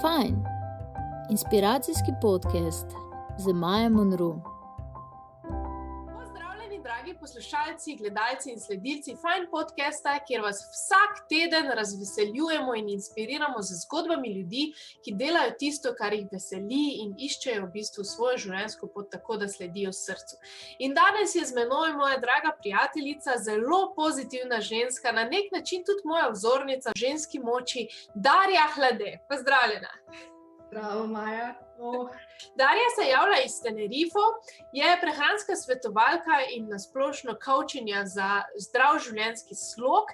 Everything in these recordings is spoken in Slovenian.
Fajn, inspiracijski podcast z Majo Monroe. Pozdravljeni, dragi poslušalci, gledalci in sledilci Fajn podcasta, kjer vas vsak teden razveseljujemo in inspiriramo z zgodbami ljudi, ki delajo tisto, kar jih veseli in iščejo v bistvu svojo življenjsko pot tako, da sledijo srcu. In danes je z menoj moja draga prijateljica, zelo pozitivna ženska, na nek način tudi moja vzornica v ženski moči, Darja Hlade. Pozdravljena. Zdravo, Maja. Darja se javlja iz Tenerifo, je prehranska svetovalka in nasplošno coachinja za zdrav življenjski slog.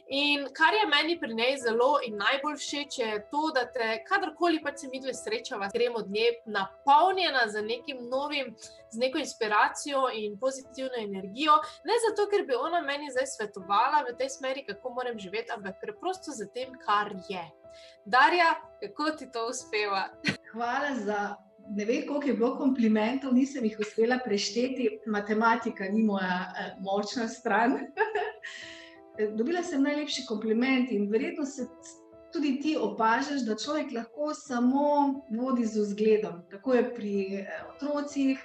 In kar je meni pri njej zelo in najbolj všeč, je to, da te kadarkoli pač se midve srečava, gremo od nje napolnjena z nekim novim, z neko inspiracijo in pozitivno energijo. Ne zato, ker bi ona meni zdaj svetovala v tej smeri, kako moram živeti, ampak preprosto za tem, kar je. Darja, kako ti to uspeva? Hvala za, ne vem, koliko je bilo komplimentov, nisem jih uspela prešteti, matematika ni moja močna stran. Dobila sem najlepši kompliment in verjetno se tudi ti opažaš, da človek lahko samo vodi z vzgledom. Tako je pri otrocih,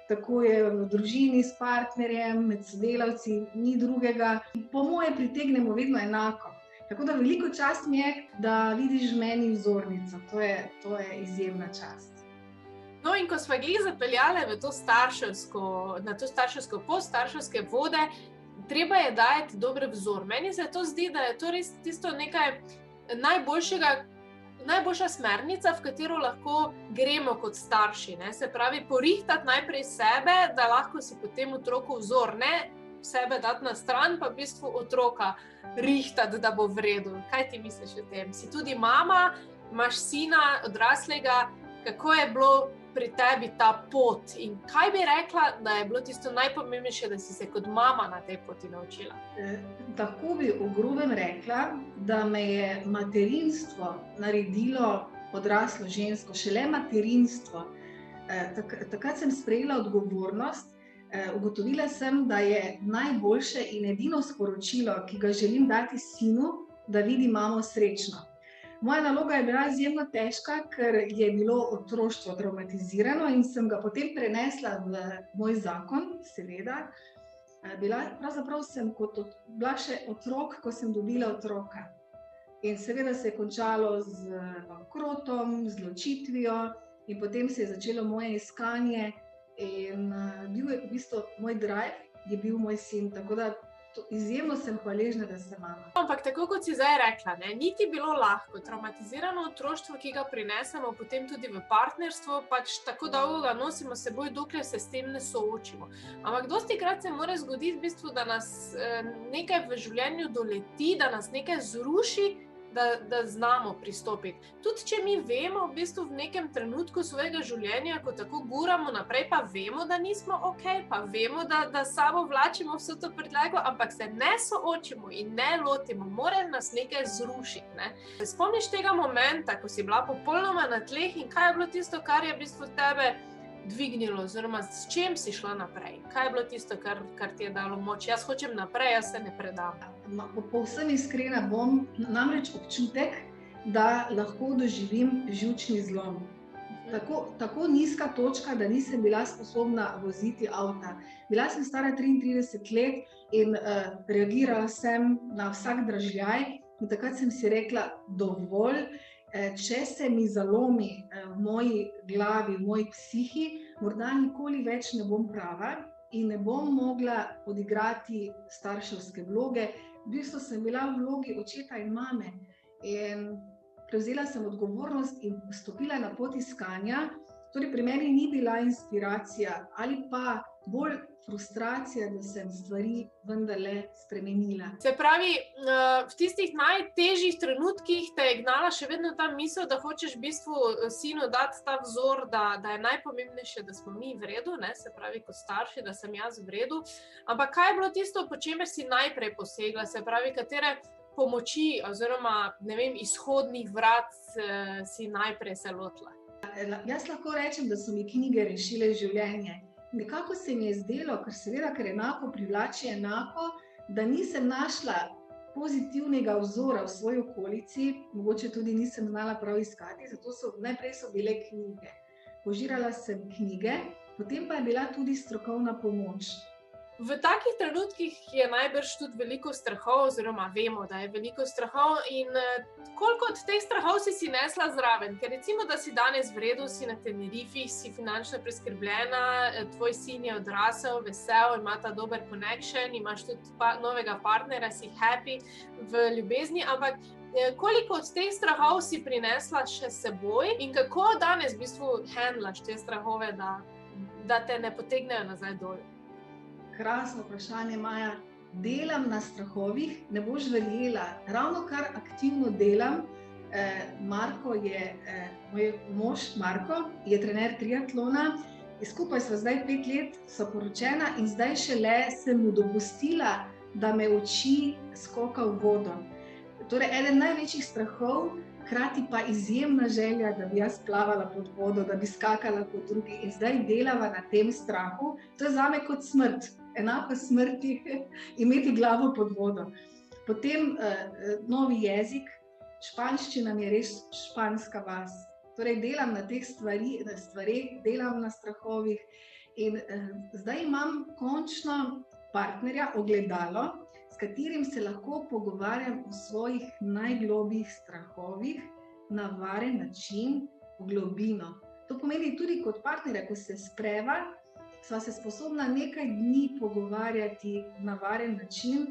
tako je v družini s partnerjem, med sodelavci, ni drugega. Po moje pritegnemo vedno enako. Tako da veliko čast mi je, da vidiš v meni vzornico. To je izjemna čast. No, in ko smo jih zapeljali v to starševsko poststarševske vode, treba je dajati dober vzor. Meni se to zdi, da je to res tisto nekaj najboljša smernica, v katero lahko gremo kot starši. Ne? Se pravi, porihtati najprej sebe, da lahko si potem otroku vzor, ne sebe dati na stran, pa v bistvu otroka rihtati, da bo v redu. Kaj ti misliš o tem? Si tudi mama, imaš sina, odraslega, kako je bilo pri tebi ta pot in kaj bi rekla, da je bilo tisto najpomembnejše, da si se kot mama na tej poti naučila? Tako bi v grobem rekla, da me je materinstvo naredilo odraslo žensko, šele materinstvo. Takrat sem sprejela odgovornost. Ugotovila sem, da je najboljše in edino sporočilo, ki ga želim dati sinu, da vidi mamo srečno. Moja naloga je bila izjemno težka, ker je bilo otroštvo travmatizirano in sem ga potem prenesla v moj zakon, seveda. Pravzaprav sem bila še otrok, ko sem dobila otroka. In seveda se je končalo z bankrotom, z ločitvijo in potem se je začelo moje iskanje. In bil je v bistvu moj drive, je bil moj sin, tako da izjemno sem hvaležna, da sem mama. Ampak tako kot si zdaj rekla, ni ti bilo lahko. Traumatizirano otroštvo, ki ga prinesemo potem tudi v partnerstvo, pač tako dolgo ga nosimo s seboj, dokler se s tem ne soočimo. Ampak dostikrat se mora zgoditi v bistvu, da nas nekaj v življenju doleti, da nas nekaj zruši, da znamo pristopiti. Tudi če mi vemo v bistvu v nekem trenutku svojega življenja, ko tako guramo naprej, pa vemo, da nismo okej, pa vemo, da sabo vlačimo vso to prtljago, ampak se ne soočimo in ne lotimo, mora nas nekaj zrušiti. Ne? Se spomniš tega momenta, ko si bila popolnoma na tleh in kaj je bilo tisto, kar je v bistvu tebe dvignilo, oziroma s čem si šla naprej? Kaj je bilo tisto, kar ti je dalo moč? Jaz hočem naprej, jaz se ne predam. Povsem iskrena bom, namreč občutek, da lahko doživim živčni zlom. Tako nizka točka, da nisem bila sposobna voziti avta. Bila sem stara 33 let in reagirala sem na vsak dražljaj in takrat sem si rekla, dovolj. Če se mi zalomi v moji glavi, v moji psihi, morda nikoli več ne bom prava in ne bom mogla odigrati starševske vloge. V bistvu sem bila v vlogi očeta in mame in prevzela sem odgovornost in stopila na pot iskanja. Torej pri meni ni bila inspiracija ali pa bolj frustracija, da sem stvari vendarle spremenila. Se pravi, v tistih najtežjih trenutkih te je gnala še vedno ta misel, da hočeš v bistvu sinu dati ta vzor, da je najpomembnejše, da smo mi v redu, ne? Se pravi, kot starši, da sem jaz v redu. Ampak kaj je bilo tisto, po čemer si najprej posegla? Se pravi, katere pomoči oziroma, ne vem, izhodnih vrat si najprej se lotila? Jaz lahko rečem, da so mi knjige rešile življenje. Nekako se mi je zdelo, ker enako privlači enako, da nisem našla pozitivnega vzora v svoji okolici, mogoče tudi nisem znala prav iskati, zato najprej so bile knjige. Požirala sem knjige, potem pa je bila tudi strokovna pomoč. V takih trenutkih je najbrž tudi veliko strahov, oziroma vemo, da je veliko strahov in koliko od teh strahov si nesla zraven? Ker recimo, da si danes v redu, si na Tenerifih, si finančno preskrbljena, tvoj sin je odrasel, vesel, ima ta dober connection, imaš tudi novega partnerja, si happy v ljubezni, ampak koliko od teh strahov si prinesla še seboj in kako danes v bistvu handlaš te strahove, da te ne potegnejo nazaj dol? Krasno vprašanje, Maja. Delam na strahovih, ne boš verjela. Ravno kar aktivno delam. Marko je, moj mož Marko, je trener triatlona. Skupaj sva zdaj 5 let, sva poročena in zdaj šele sem mu dopustila, da me uči skoka v vodo. Torej, eden največjih strahov, hkrati pa izjemna želja, da bi jaz plavala pod vodo, da bi skakala kot drugi in zdaj delava na tem strahu. To je zame kot smrt, enako smrti, imeti glavo pod vodo. Potem novi jezik, španščina mi je res španska vas. Torej, delam na teh stvareh, delam na strahovih in zdaj imam končno partnerja, ogledalo, s katerim se lahko pogovarjam o svojih najglobjih strahovih na varen način, v globino. To pomeni tudi kot partnerja, ko se spreva, sva se sposobna nekaj dni pogovarjati na varen način,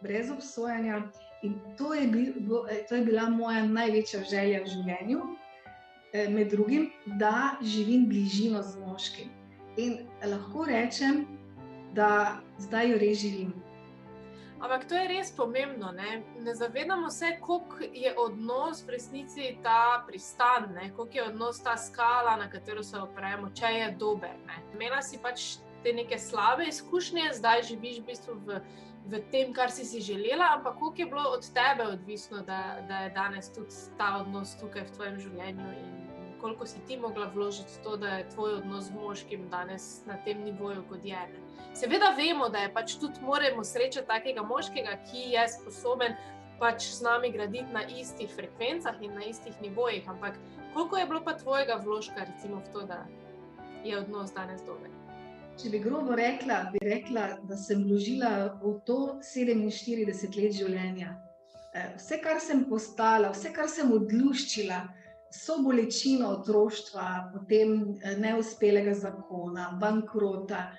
brez obsojanja in to je bila moja največja želja v življenju, med drugim, da živim bližino z moškim. In lahko rečem, da zdaj jo res živim. Ampak to je res pomembno, ne? Ne zavedamo se, koliko je odnos v resnici ta pristan, ne? Koliko je odnos ta skala, na katero se opremo, če je dober, ne? Imela si pač te neke slabe izkušnje, zdaj živiš v bistvu v tem, kar si želela, ampak koliko je bilo od tebe odvisno, da je danes tudi ta odnos tukaj v tvojem življenju in koliko si ti mogla vložiti to, da je tvoj odnos z moškim danes na tem nivoju, kot je. Seveda vemo, da je pač tudi moramo srečati takega moškega, ki je sposoben pač z nami graditi na istih frekvencah in na istih nivojih, ampak koliko je bilo pa tvojega vložka recimo v to, da je odnos danes dober? Če bi grobo rekla, da sem vložila v to 47 let življenja. Vse, kar sem postala, vse, kar sem odluščila, so bolečino otroštva, potem neuspelega zakona, bankrota.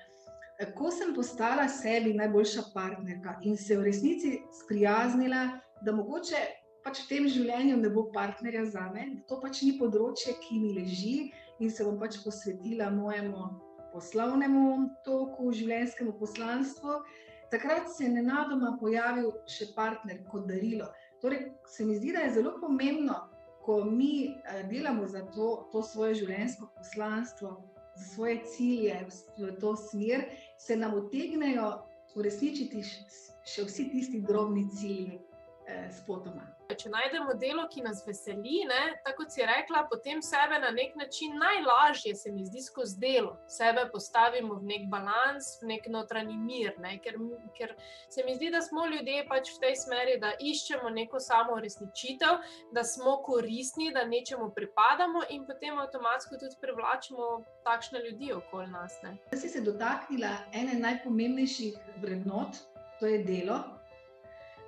Ko sem postala sebi najboljša partnerka in se v resnici sprijaznila, da mogoče pač v tem življenju ne bo partnerja zame, to pač ni področje, ki mi leži in se bom pač posvetila mojemu poslovnemu toku, življenjskemu poslanstvu, takrat se je nenadoma pojavil še partner kot darilo. Torej, se mi zdi, da je zelo pomembno, ko mi delamo za to svoje življenjsko poslanstvo, za svoje cilje v to smer, se nam utegnejo uresničiti še vsi tisti drobni cilji spotoma. Če najdemo delo, ki nas veseli, ne, tako kot si rekla, potem sebe na nek način najlažje se mi zdi skozi delo. Sebe postavimo v nek balans, v nek notranji mir, ne, ker se mi zdi, da smo ljudje pač v tej smeri, da iščemo neko samouresničitev, da smo koristni, da nečemu pripadamo in potem avtomatsko tudi privlačimo takšne ljudi okoli nas. Ne. Si se dotaknila ene najpomembnejših vrednot, to je delo.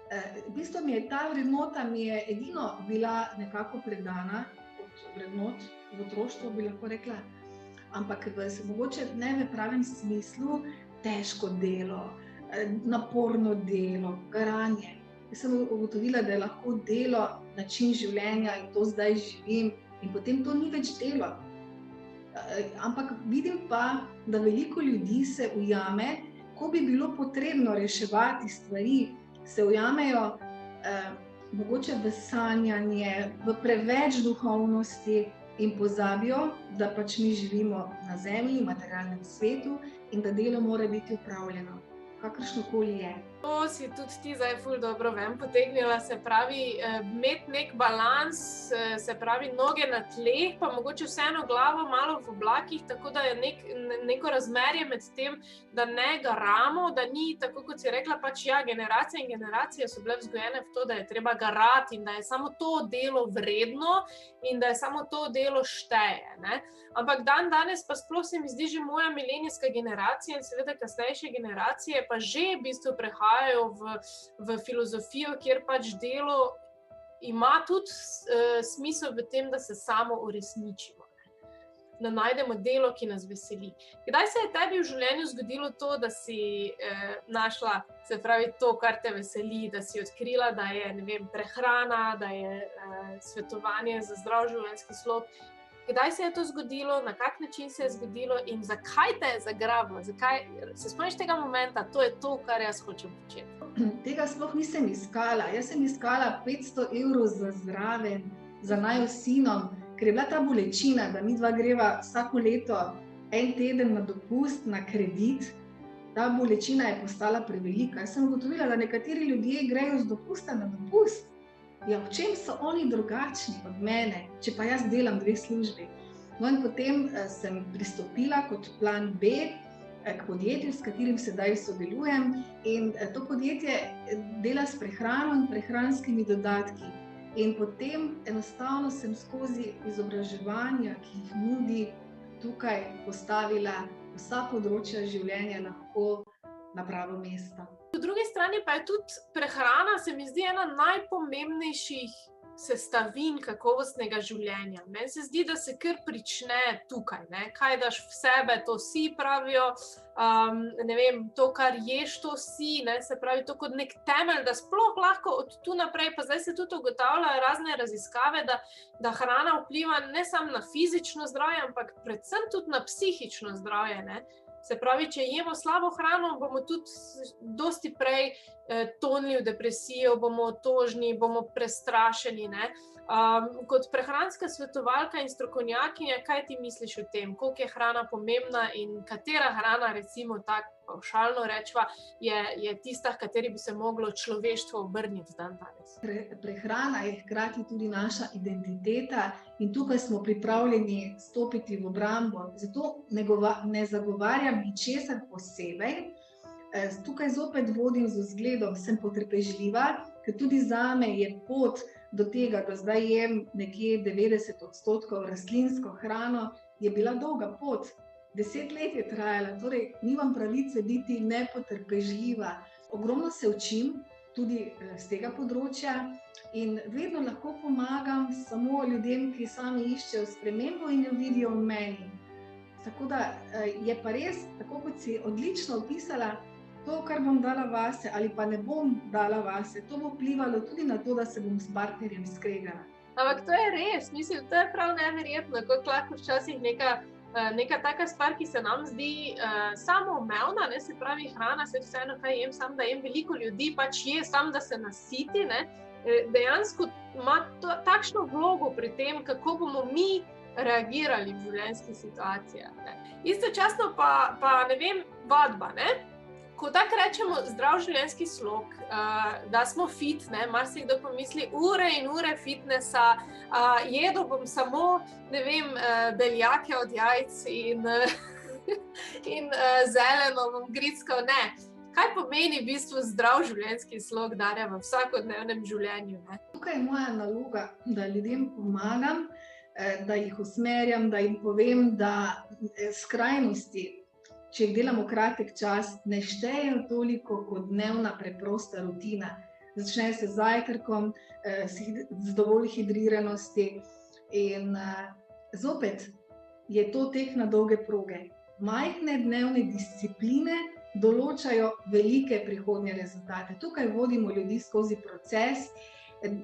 V bistvu ta vrednota mi je edino bila nekako predana kot vrednot v otroštvu, bi lahko rekla, ampak mogoče ne v pravem smislu, težko delo, naporno delo, garanje. Jaz sem ugotovila, da je lahko delo način življenja in to zdaj živim in potem to ni več delo. Ampak vidim pa, da veliko ljudi se ujame, ko bi bilo potrebno reševati stvari, se ujamejo mogoče v sanjanje, v preveč duhovnosti in pozabijo, da pač mi živimo na zemlji, v materialnem svetu in da delo mora biti opravljeno. kakršnokoli je. To si tudi ti zdaj ful dobro potegnila, se pravi, imeti nek balans, se pravi, noge na tleh, pa mogoče vseeno glavo malo v oblakih, tako da je neko razmerje med tem, da ne garamo, da ni, tako kot si rekla, pač ja, generacije in generacije so bile vzgojene v to, da je treba garati in da je samo to delo vredno in da je samo to delo šteje, ne? Ampak danes pa sploh se mi zdi že moja milenijska generacija in seveda kasnejše generacije pa že v bistvu prehajajo v filozofijo, kjer pač delo ima tudi smisel v tem, da se samo uresničimo, da najdemo delo, ki nas veseli. Kdaj se je tebi v življenju zgodilo to, da si našla, se pravi, to, kar te veseli, da si odkrila, da je, ne vem, prehrana, da je svetovanje za zdrav življenjski slog? Kdaj se je to zgodilo, na kak način se je zgodilo in zakaj te je zagrabilo? Zakaj se spomniš tega momenta, to je to, kar jaz hočem početi? Tega sploh nisem iskala. Jaz sem iskala 500 evrov za zraven, za naju sinom, ker je bila ta bolečina, da midva greva vsako leto en teden na dopust, na kredit. Ta bolečina je postala prevelika. Jaz sem ugotovila, da nekateri ljudje grejo z dopusta na dopust. Ja, v čem so oni drugačni od mene, če pa jaz delam 2 službi? No in potem sem pristopila kot plan B k podjetju, s katerim sedaj sodelujem. In to podjetje dela s prehrano in prehranskimi dodatki. In potem enostavno sem skozi izobraževanja, ki jih nudi, tukaj postavila vsa področja življenja lahko na pravo mesto. Po drugi strani pa je tudi prehrana, se mi zdi, ena najpomembnejših sestavin kakovostnega življenja. Meni se zdi, da se kar prične tukaj, ne? Kaj daš v sebe, to si, pravijo, ne vem, to, kar ješ, to si, ne? Se pravi, to kot nek temelj, da sploh lahko od tu naprej, pa zdaj se tudi ugotavljajo razne raziskave, da hrana vpliva ne samo na fizično zdravje, ampak predvsem tudi na psihično zdravje, ne? Se pravi, če jemo slabo hrano, bomo tudi dosti prej tonili v depresijo, bomo otožni, bomo prestrašeni, ne? Kot prehranska svetovalka in strokovnjakinja, kaj ti misliš o tem? Koliko je hrana pomembna in katera hrana, recimo tako pavšalno rečva, je tista, h kateri bi se moglo človeštvo obrniti danes? Prehrana je hkrati tudi naša identiteta in tukaj smo pripravljeni stopiti v obrambo. Zato ne zagovarjam ničesar posebej. Tukaj zopet vodim z vzgledom, sem potrpežljiva, ker tudi zame je pot do tega, da zdaj jem nekje 90% rastlinsko hrano, je bila dolga pot. 10 let je trajala, torej nimam pravice biti nepotrpežljiva. Ogromno se učim tudi z tega področja in vedno lahko pomagam samo ljudem, ki sami iščejo spremembo in jo vidijo v meni. Tako da je pa res, tako kot si odlično opisala, to, kar bom dala vase ali pa ne bom dala vase, to bo vplivalo tudi na to, da se bom s partnerjem skregala. Ampak to je res, mislim, to je prav neverjetno, kako lahko včasih neka taka stvar, ki se nam zdi samoumevna, ne, se pravi hrana, se vseeno kaj jem, sam da jem, veliko ljudi pač je sam, da se nasiti, ne, dejansko ima takšno vlogo pri tem, kako bomo mi reagirali v življenjskih situacijah, ne. Istočasno pa ne vem, vadba, ne. Ko tako rečemo zdrav življenjski slog, da smo fit, ne, marsikdo pomisli ure in ure fitnesa, jedel bom samo, ne vem, beljake od jajc in zeleno bom grickal, ne. Kaj pomeni v bistvu zdrav življenjski slog, Darja, v vsakodnevnem življenju, ne? Tukaj je moja naloga, da ljudem pomagam, da jih usmerjam, da jim povem, da skrajnosti, če jih delamo kratek čas, ne štejejo toliko kot dnevna preprosta rutina. Začne se z zajtrkom, z dovolj hidriranosti in zopet je to tek na dolge proge. Majhne dnevne discipline določajo velike prihodnje rezultate. Tukaj vodimo ljudi skozi proces.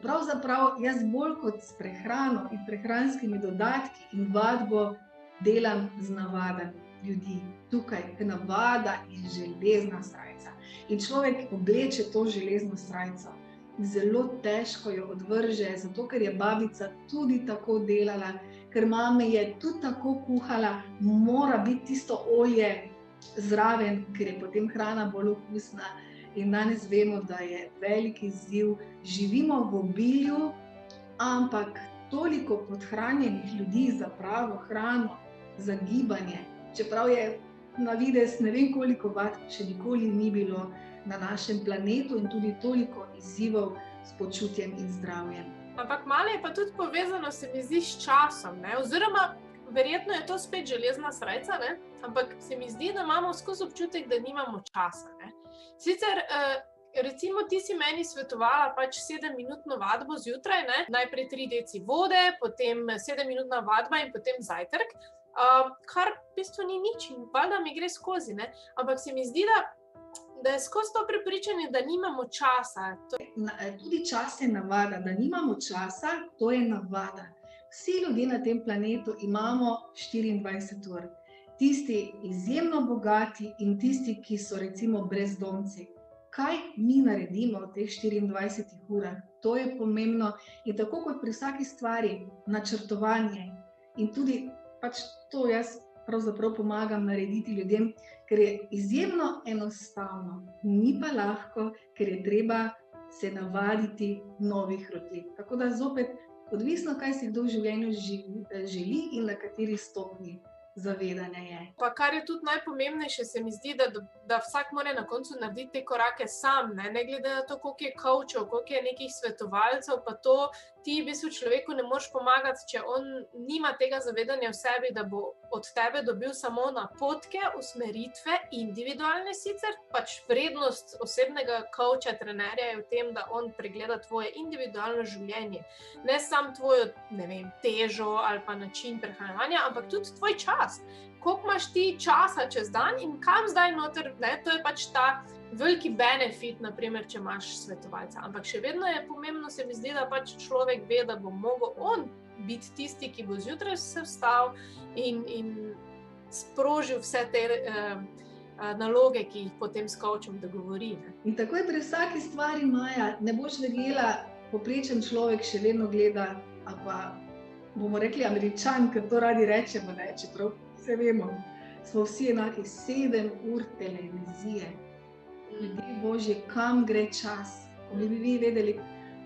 Pravzaprav jaz bolj kot s prehrano in prehranskimi dodatki in vadbo delam z navadami ljudi. Tukaj je navada in železna srajca. In človek obleče to železno srajco. Zelo težko jo odvrže, zato ker je babica tudi tako delala, ker mama je tudi tako kuhala, mora biti tisto olje zraven, ker je potem hrana bolj okusna. In danes vemo, da je velik izziv, živimo v obilju, ampak toliko podhranjenih ljudi za pravo hrano, za gibanje, čeprav je na videz ne vem koliko vat, še nikoli ni bilo na našem planetu in tudi toliko izzivov s počutjem in zdravjem. Ampak malo je pa tudi povezano, se mi zdi, s časom, ne? Oziroma, verjetno je to spet železna srajca, ne? Ampak se mi zdi, da imamo skozi občutek, da nimamo časa, ne? Sicer, recimo, ti si meni svetovala pač 7-minutno vadbo zjutraj, ne? Najprej 3 deci vode, potem 7-minutna vadba in potem zajtrk, kar v bistvu ni nič in valjda mi gre skozi, ne? Ampak se mi zdi, da je skozi to prepričanje, da nimamo časa. Tudi čas je navada, da nimamo časa, to je navada. Vsi ljudje na tem planetu imamo 24 ur. Tisti izjemno bogati in tisti, ki so recimo brezdomci. Kaj mi naredimo v teh 24 urah? To je pomembno in tako kot pri vsaki stvari, načrtovanje in tudi pač to jaz pravzaprav pomagam narediti ljudem, ker je izjemno enostavno, ni pa lahko, ker je treba se navaditi novih rutin. Tako da zopet odvisno, kaj si kdo v življenju želi in na kateri stopnji zavedanja je. Pa kar je tudi najpomembnejše, se mi zdi, da vsak mora na koncu narediti te korake sam, ne glede na to, koliko je coachov, koliko je nekih svetovalcev, pa to ti v bistvu človeku ne moreš pomagati, če on nima tega zavedanja v sebi, da bo od tebe dobil samo napotke, usmeritve, individualne sicer, pač vrednost osebnega coacha, trenerja je v tem, da on pregleda tvoje individualno življenje, ne samo tvojo, ne vem, težo ali pa način prehranjevanja, ampak tudi tvoj čas. Koliko imaš ti časa čez dan in kam zdaj noter, ne? To je pač ta veliki benefit, naprimer, če imaš svetovalca. Ampak še vedno je pomembno, se mi zdi, da pač človek ve, da bo mogel on biti tisti, ki bo zjutraj se vstal in sprožil vse te naloge, ki jih potem s coachom dogovori. Ne? In tako je pri vsaki stvari, Maja, ne boš verjela, povprečen človek še vedno gleda, ali pa bomo rekli Američan, ker to radi rečemo, ne, čeprav vse vemo, smo vsi enaki, 7 ur televizije. Ljudje božji, kam gre čas, ko bi vi vedeli,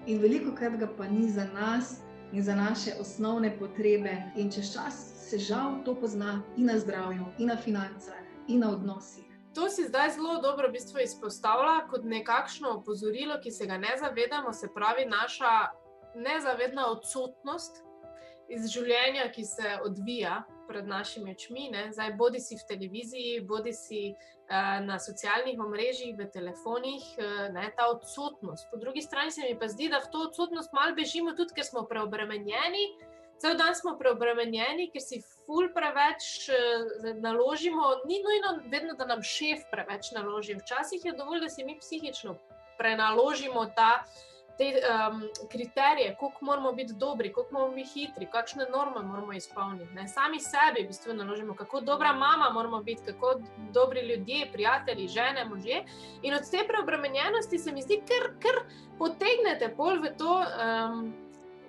in veliko krat ga pa ni za nas in za naše osnovne potrebe. In čez čas se žal to pozna in na zdravju, in na financah, in na odnosih. To si zdaj zelo dobro v bistvu izpostavlja kot nekakšno opozorilo, ki se ga ne zavedamo, se pravi naša nezavedna odsotnost iz življenja, ki se odvija pred našimi očmi, ne? Zdaj, bodi si v televiziji, bodi si na socialnih omrežjih, v telefonih, ne? Ta odsotnost. Po drugi strani se mi pa zdi, da v to odsotnost malo bežimo tudi, ker smo preobremenjeni. Cel dan smo preobremenjeni, ker si ful preveč naložimo, ni nujno vedno, da nam šef preveč naloži. Včasih je dovolj, da si mi psihično prenaložimo te kriterije, koliko moramo biti dobri, koliko moramo biti hitri, kakšne norme moramo izpolniti. Ne? Sami sebi v bistvu naložimo, kako dobra mama moramo biti, kako dobri ljudje, prijatelji, žene, možje. In od te preobremenjenosti se mi zdi, ker potegnete pol v to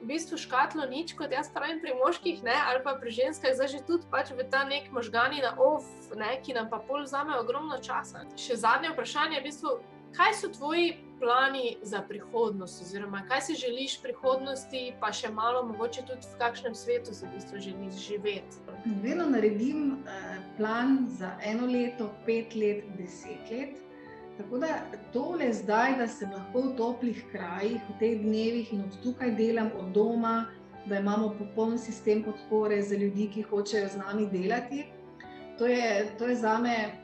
v bistvu škatlo nič, kot jaz pravim pri moških, ne? Ali pa pri ženskah, zdaj že tudi pač v ta nek možgani na off, ne? Ki nam pa pol vzame ogromno časa. Še zadnje vprašanje je v bistvu, kaj so tvoji plani za prihodnost, oziroma kaj si želiš v prihodnosti, pa še malo mogoče tudi v kakšnem svetu si v bistvu želiš živeti? Vedno naredim plan za 1 leto, 5 let, 10 let. Tako da tole zdaj, da sem lahko v toplih krajih, v teh dnevih in od tukaj delam od doma, da imamo popoln sistem podpore za ljudi, ki hočejo z nami delati, to je zame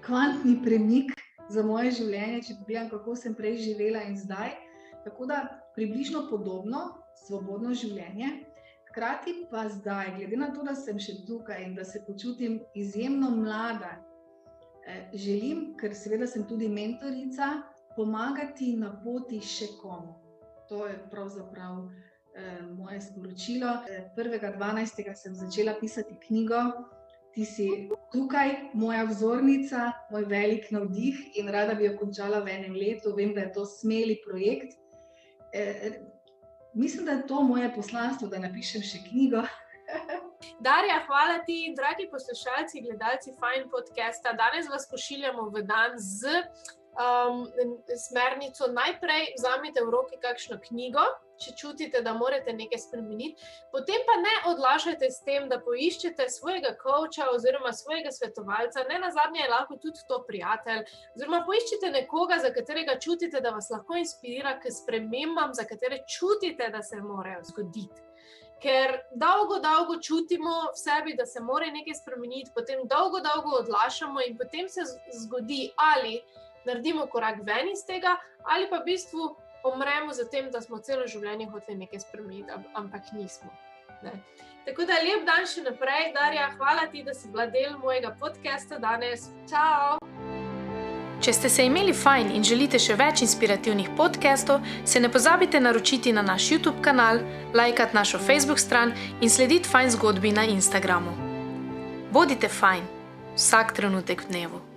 kvantni premik za moje življenje, če pogledam, kako sem prej živela in zdaj. Tako da približno podobno, svobodno življenje. Hkrati pa zdaj, glede na to, da sem še tukaj in da se počutim izjemno mlada, želim, ker seveda sem tudi mentorica, pomagati na poti še komu. To je pravzaprav moje sporočilo. 1.12. sem začela pisati knjigo. Ti si tukaj, moja vzornica, moj velik navdih in rada bi jo končala v 1 letu. Vem, da je to smeli projekt. Mislim, da je to moje poslanstvo, da napišem še knjigo. Darja, hvala ti in dragi poslušalci, gledalci Fine podcasta. Danes vas pošiljamo v dan z smernico. Najprej vzamite v roki kakšno knjigo, če čutite, da morate nekaj spremeniti, potem pa ne odlašajte s tem, da poiščete svojega coacha oziroma svojega svetovalca, ne nazadnje je lahko tudi to prijatelj, oziroma poiščite nekoga, za katerega čutite, da vas lahko inspirira k spremembam, za katere čutite, da se morajo zgoditi. Ker dolgo čutimo v sebi, da se mora nekaj spremeniti, potem dolgo odlašamo in potem se zgodi ali naredimo korak ven iz tega, ali pa v bistvu umremo za tem, da smo celo življenje hoteli nekaj spremeniti, ampak nismo. Ne. Tako da lep dan še naprej, Darja, hvala ti, da si bila del mojega podcasta danes. Čau! Če ste se imeli fajn in želite še več inspirativnih podcastov, se ne pozabite naročiti na naš YouTube kanal, lajkati našo Facebook stran in slediti Fajn zgodbi na Instagramu. Bodite fajn, vsak trenutek v dnevu.